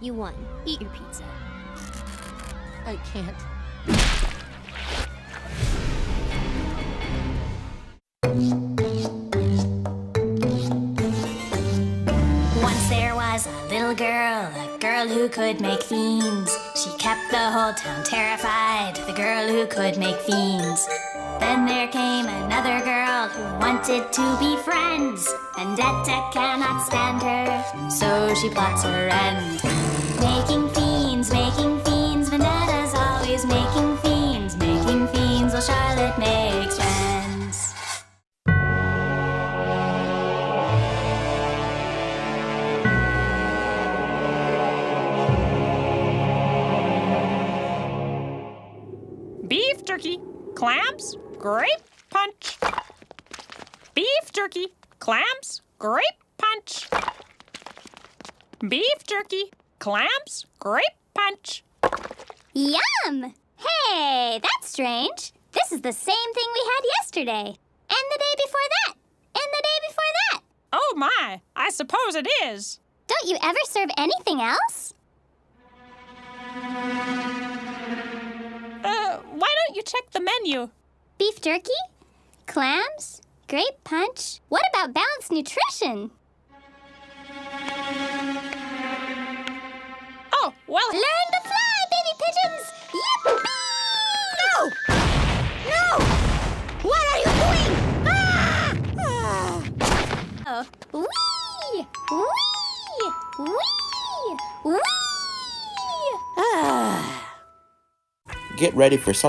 You won. Eat your pizza. I can't. Once there was a little girl, a girl who could make fiends. She kept the whole town terrified, the girl who could make fiends. Then there came another girl who wanted to be friends, and Detta cannot stand her, so she plots her end. Making fiends, Vendetta's always making fiends while Charlotte makes friends. Beef jerky, clams, grape punch. Beef jerky, clams, grape punch. Beef jerky, clams, grape punch. Yum! Hey, that's strange. This is the same thing we had yesterday. And the day before that. And the day before that. Oh my, I suppose it is. Don't you ever serve anything else? Why don't you check the menu? Beef jerky? Clams? Grape punch? What about balanced nutrition? Oh, well... Learn to fly, baby pigeons! Yippee! No! No! What are you doing? Oh. Whee! Whee! Whee! Whee! Get ready for something